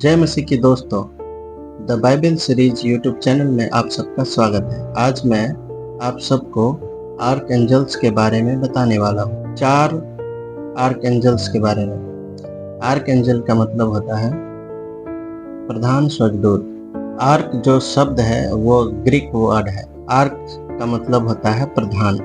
जय मसीह की दोस्तों, the Bible series YouTube channel में आप सबका स्वागत है। आज मैं आप सबको आर्क एंजल्स के बारे में बताने वाला हूँ। 4 आर्क एंजल्स के बारे में। आर्क एंजल का मतलब होता है प्रधान स्वर्गदूत। आर्क जो शब्द है वो ग्रीक वर्ड है। आर्क का मतलब होता है प्रधान।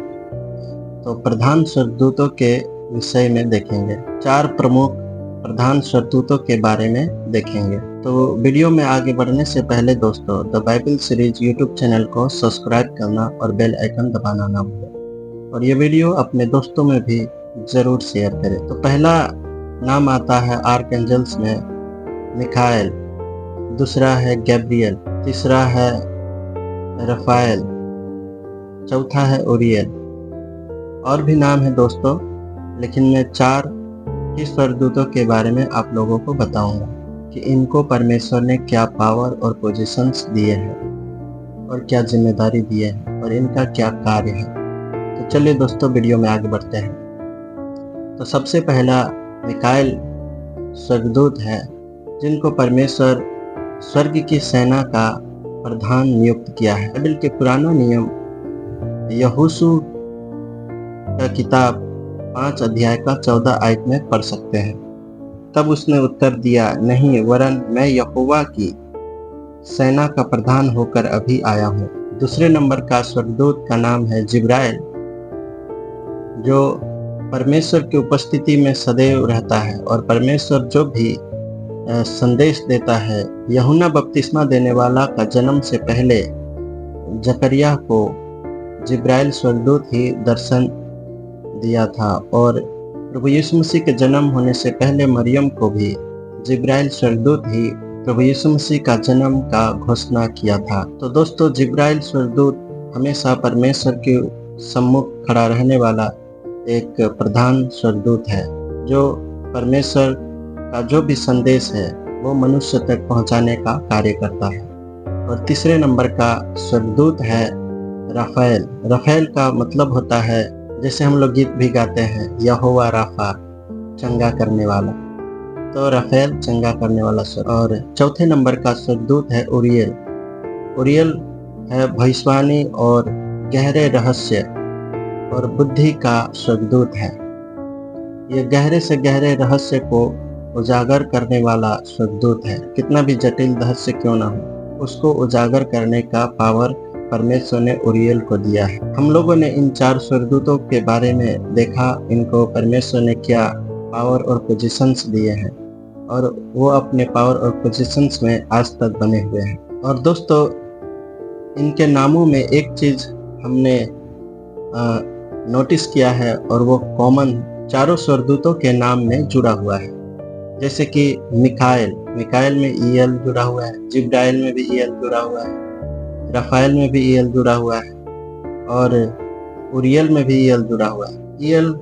तो प्रधान स्वर्गदूतों के विषय में देखेंगे। 4 प्रमुख प्रधान स्वर्गदूतों के बारे में देखेंगे। तो वीडियो में आगे बढ़ने से पहले दोस्तों, the Bible series YouTube channel को सब्सक्राइब करना और बेल आइकन दबाना ना भूलें, और ये वीडियो अपने दोस्तों में भी जरूर शेयर करें। तो पहला नाम आता है आर्क एंजल्स में मिखाएल, दूसरा है गैब्रियल, तीसरा है रफाएल, चौथा है ओरियल। और भी नाम है दोस्तों, लेकिन मैं 4 ही स्वर्गदूतों के बारे में आप लोगों को बताऊंगा कि इनको परमेश्वर ने क्या पावर और पोजीशंस दिए हैं और क्या जिम्मेदारी दिए हैं और इनका क्या कार्य है। तो चलिए दोस्तों, वीडियो में आगे बढ़ते हैं। तो सबसे पहला मिकाएल स्वर्गदूत है, जिनको परमेश्वर स्वर्ग की सेना का प्रधान नियुक्त किया है। बाइबल के पुराना नियम यहोशू का किताब 5 अध्याय का 14 आयत में पढ़ सकते हैं। तब उसने उत्तर दिया, नहीं, वरन मैं यहोवा की सेना का प्रधान होकर अभी आया हूँ। दूसरे नंबर का स्वर्गदूत का नाम है जिब्राइल, जो परमेश्वर की उपस्थिति में सदैव रहता है और परमेश्वर जो भी संदेश देता है। यूहन्ना बपतिस्मा देने वाला का जन्म से पहले जकरिया को जिब्राइल स्वर्गदूत ही दर्शन दिया था, और प्रभु यीशु मसीह के जन्म होने से पहले मरियम को भी जिब्राइल स्वर्गदूत ही प्रभु यीशु मसीह का जन्म का घोषणा किया था। तो दोस्तों, जिब्राइल स्वर्गदूत हमेशा परमेश्वर के सम्मुख खड़ा रहने वाला एक प्रधान स्वर्गदूत है, जो परमेश्वर का जो भी संदेश है वो मनुष्य तक पहुंचाने का कार्य करता है। और तीसरे नंबर का स्वर्गदूत है राफेल। राफेल का मतलब होता है, जैसे हम लोग गीत भी गाते हैं, यहोवा राफा, चंगा करने वाला। तो राफेल चंगा करने वाला स्वर्ग। और चौथे नंबर का स्वर्गदूत है ओरियल। ओरियल है भविष्यवाणी और गहरे रहस्य और बुद्धि का स्वर्गदूत है। ये गहरे से गहरे रहस्य को उजागर करने वाला स्वर्गदूत है। कितना भी जटिल रहस्य क्यों ना हो, उसको उजागर करने का पावर परमेश्वर ने ओरियल को दिया है। हम लोगों ने इन 4 स्वर्गदूतों के बारे में देखा, इनको परमेश्वर ने क्या पावर और पोजीशंस दिए हैं, और वो अपने पावर और पोजीशंस में आज तक बने हुए हैं। और दोस्तों, इनके नामों में एक चीज हमने नोटिस किया है, और वो कॉमन 4 स्वर्गदूतों के नाम में जुड़ा हुआ है। जैसे कि मिकाएल में ईएल जुड़ा हुआ है, जिब्राइल में भी ईएल जुड़ा हुआ है, राफेल में भी ईएल जुड़ा हुआ है, और ओरियल में भी ईएल जुड़ा हुआ है। ईएल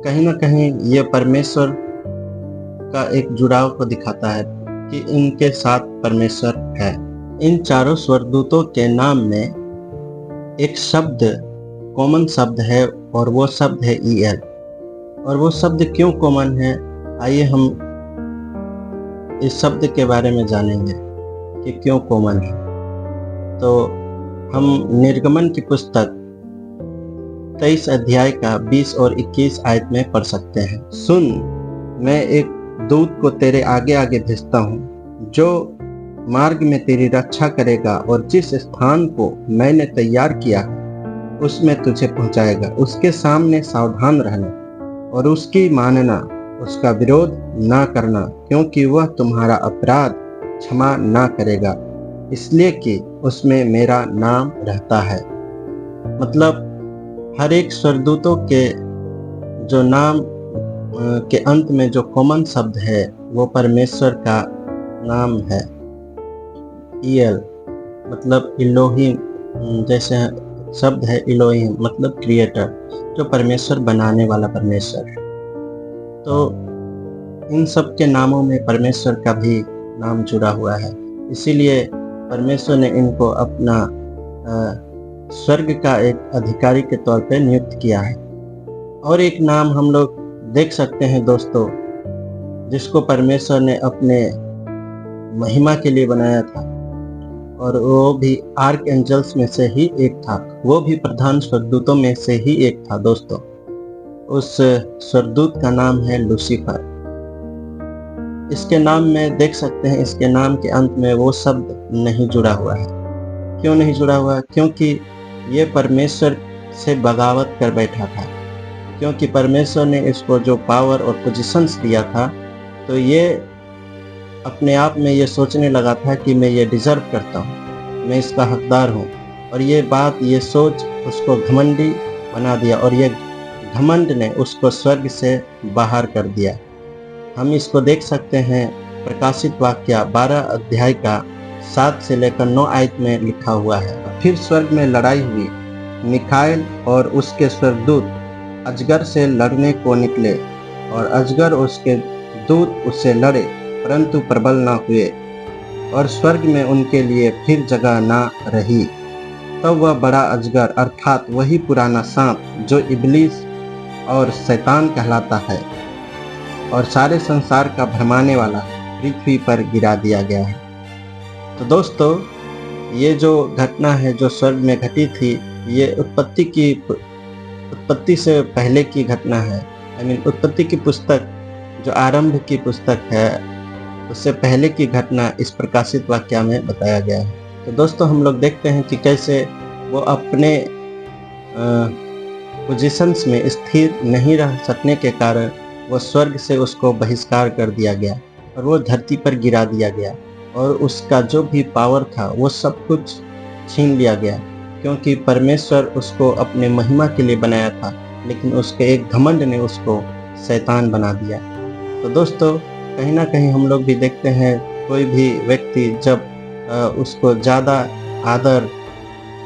कहीं ना कहीं ये परमेश्वर का एक जुड़ाव को दिखाता है कि इनके साथ परमेश्वर है। इन 4 स्वर्गदूतों के नाम में एक शब्द, कॉमन शब्द है, और वो शब्द है ईएल। और वो शब्द क्यों कॉमन है, आइए हम इस शब्द के बारे में जानेंगे कि क्यों कॉमन है। तो हम निर्गमन की पुस्तक 23 अध्याय का 20 और 21 आयत में पढ़ सकते हैं। सुन, मैं एक दूत को तेरे आगे आगे भेजता हूँ, जो मार्ग में तेरी रक्षा करेगा, और जिस स्थान को मैंने तैयार किया उसमें तुझे पहुँचाएगा। उसके सामने सावधान रहना और उसकी मानना, उसका विरोध ना करना, क्योंकि वह तुम्हारा अपराध क्षमा ना करेगा, इसलिए कि उसमें मेरा नाम रहता है। मतलब हर एक स्वर्गदूतों के जो नाम के अंत में जो कॉमन शब्द है वो परमेश्वर का नाम है। ईएल मतलब इलोहिम, जैसे शब्द है इलोहिम मतलब क्रिएटर, जो परमेश्वर बनाने वाला परमेश्वर। तो इन सब के नामों में परमेश्वर का भी नाम जुड़ा हुआ है, इसीलिए परमेश्वर ने इनको अपना स्वर्ग का एक अधिकारी के तौर पे नियुक्त किया है। और एक नाम हम लोग देख सकते हैं दोस्तों, जिसको परमेश्वर ने अपने महिमा के लिए बनाया था, और वो भी आर्क एंजल्स में से ही एक था। वो भी प्रधान स्वर्गदूतों में से ही एक था दोस्तों। उस स्वर्गदूत का नाम है लूसीफर। इसके नाम में देख सकते हैं, इसके नाम के अंत में वो शब्द नहीं जुड़ा हुआ है। क्यों नहीं जुड़ा हुआ है? क्योंकि ये परमेश्वर से बगावत कर बैठा था। क्योंकि परमेश्वर ने इसको जो पावर और पोजीशंस दिया था, तो ये अपने आप में ये सोचने लगा था कि मैं ये डिज़र्व करता हूँ, मैं इसका हकदार हूँ। और ये बात, ये सोच उसको घमंडी बना दिया, और ये घमंड ने उसको स्वर्ग से बाहर कर दिया। हम इसको देख सकते हैं प्रकाशित वाक्य 12 अध्याय का 7 से लेकर 9 आयत में लिखा हुआ है। फिर स्वर्ग में लड़ाई हुई। मिखाएल और उसके स्वर्गदूत अजगर से लड़ने को निकले, और अजगर और उसके दूत उससे लड़े, परंतु प्रबल न हुए, और स्वर्ग में उनके लिए फिर जगह न रही। तब वह बड़ा अजगर अर्थात वही पुराना सांप जो इब्लीस और शैतान कहलाता है और सारे संसार का भरमाने वाला, पृथ्वी पर गिरा दिया गया है। तो दोस्तों, ये जो घटना है जो स्वर्ग में घटी थी, ये उत्पत्ति से पहले की घटना है। उत्पत्ति की पुस्तक, जो आरंभ की पुस्तक है, उससे पहले की घटना इस प्रकाशित वाक्य में बताया गया है। तो दोस्तों, हम लोग देखते हैं कि कैसे वो अपने पोजीशंस में स्थिर नहीं रह सकने के कारण वो स्वर्ग से उसको बहिष्कार कर दिया गया और वो धरती पर गिरा दिया गया, और उसका जो भी पावर था वो सब कुछ छीन लिया गया। क्योंकि परमेश्वर उसको अपने महिमा के लिए बनाया था, लेकिन उसके एक घमंड ने उसको शैतान बना दिया। तो दोस्तों, कहीं ना कहीं हम लोग भी देखते हैं, कोई भी व्यक्ति जब उसको ज़्यादा आदर,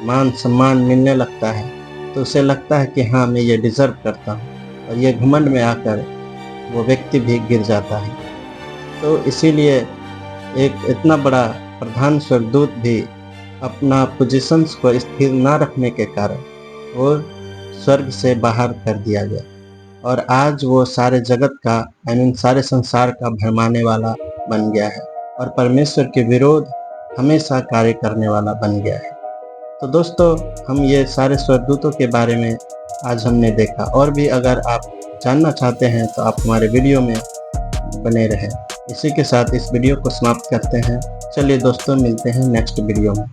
मान, सम्मान मिलने लगता है, तो उसे लगता है कि हाँ, मैं ये डिज़र्व करता हूँ, और ये घमंड में आकर वो व्यक्ति भी गिर जाता है। तो इसीलिए एक इतना बड़ा प्रधान स्वर्गदूत भी अपना पोजीशंस को स्थिर न रखने के कारण वो स्वर्ग से बाहर कर दिया गया, और आज वो सारे जगत का, सारे संसार का भरमाने वाला बन गया है, और परमेश्वर के विरोध हमेशा कार्य करने वाला बन गया है। तो दोस्तों, हम ये सारे स्वर्गदूतों के बारे में आज हमने देखा, और भी अगर आप जानना चाहते हैं तो आप हमारे वीडियो में बने रहें। इसी के साथ इस वीडियो को समाप्त करते हैं। चलिए दोस्तों, मिलते हैं नेक्स्ट वीडियो में।